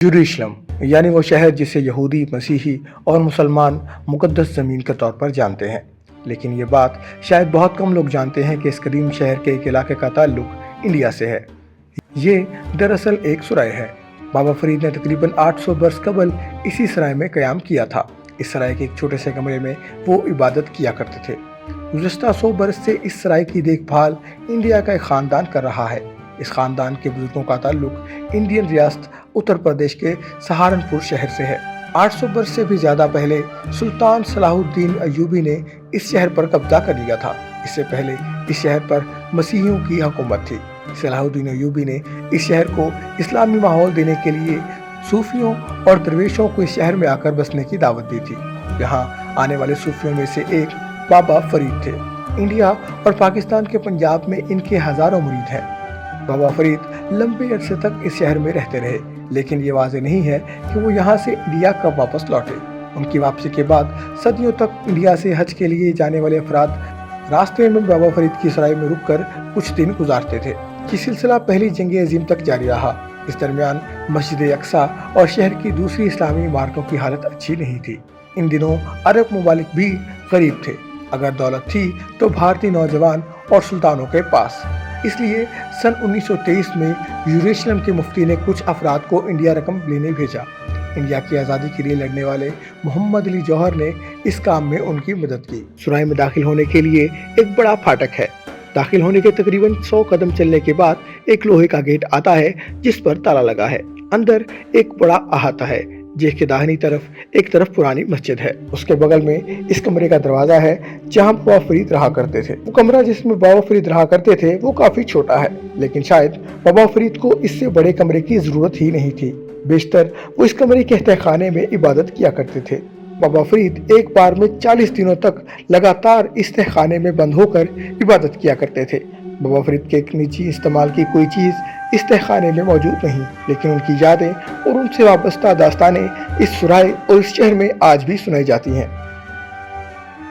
یروشلم یعنی وہ شہر جسے یہودی، مسیحی اور مسلمان مقدس زمین کے طور پر جانتے ہیں، لیکن یہ بات شاید بہت کم لوگ جانتے ہیں کہ اس قدیم شہر کے ایک علاقے کا تعلق انڈیا سے ہے۔ یہ دراصل ایک سرائے ہے۔ بابا فرید نے تقریباً 800 برس قبل اسی سرائے میں قیام کیا تھا۔ اس سرائے کے ایک چھوٹے سے کمرے میں وہ عبادت کیا کرتے تھے۔ گزشتہ 100 برس سے اس سرائے کی دیکھ بھال انڈیا کا ایک خاندان کر رہا ہے۔ اس خاندان کے بزرگوں کا تعلق انڈین ریاست اتر پردیش کے سہارنپور شہر سے ہے۔ 800 برس سے بھی زیادہ پہلے سلطان صلاح الدین ایوبی نے اس شہر پر قبضہ کر لیا تھا۔ اس سے پہلے اس شہر پر مسیحیوں کی حکومت تھی۔ صلاح الدین ایوبی نے اس شہر کو اسلامی ماحول دینے کے لیے صوفیوں اور درویشوں کو اس شہر میں آ کر بسنے کی دعوت دی تھی۔ یہاں آنے والے صوفیوں میں سے ایک بابا فرید تھے۔ انڈیا اور پاکستان کے پنجاب میں ان کے ہزاروں مرید ہیں۔ بابا فرید لمبے عرصے تک اس شہر میں رہتے رہے، لیکن یہ واضح نہیں ہے کہ وہ یہاں سے انڈیا کب واپس لوٹے۔ ان کی واپسی کے بعد صدیوں تک انڈیا سے حج کے لیے جانے والے افراد راستے میں بابا فرید کی سرائے میں رک کر کچھ دن گزارتے تھے۔ یہ سلسلہ پہلی جنگ عظیم تک جاری رہا۔ اس درمیان مسجد اقصیٰ اور شہر کی دوسری اسلامی عمارتوں کی حالت اچھی نہیں تھی۔ ان دنوں عرب ممالک بھی غریب تھے۔ اگر دولت تھی تو بھارتی نوجوان اور سلطانوں کے پاس۔ اس لیے سن 1923 میں یروشلم کے مفتی نے کچھ افراد کو انڈیا رقم لینے بھیجا۔ انڈیا کی آزادی کے لیے لڑنے والے محمد علی جوہر نے اس کام میں ان کی مدد کی۔ سرائے میں داخل ہونے کے لیے ایک بڑا پھاٹک ہے۔ داخل ہونے کے تقریباً 100 قدم چلنے کے بعد ایک لوہے کا گیٹ آتا ہے جس پر تالا لگا ہے۔ اندر ایک بڑا احاطہ ہے جس کے داہنی طرف ایک طرف پرانی مسجد ہے۔ اس کے بغل میں اس کمرے کا دروازہ ہے جہاں بابا فرید رہا کرتے تھے۔ وہ کمرہ جس میں بابا فرید رہا کرتے تھے وہ کافی چھوٹا ہے، لیکن شاید بابا فرید کو اس سے بڑے کمرے کی ضرورت ہی نہیں تھی۔ بیشتر وہ اس کمرے کے تہخانے میں عبادت کیا کرتے تھے۔ بابا فرید ایک بار میں 40 دنوں تک لگاتار اس تہخانے میں بند ہو کر عبادت کیا کرتے تھے۔ بابا فرید کے نجی استعمال کی کوئی چیز اس تہخانے میں موجود نہیں، لیکن ان کی یادیں اور ان سے وابستہ داستانیں اس سرائے اور اس شہر میں آج بھی سنائی جاتی ہیں۔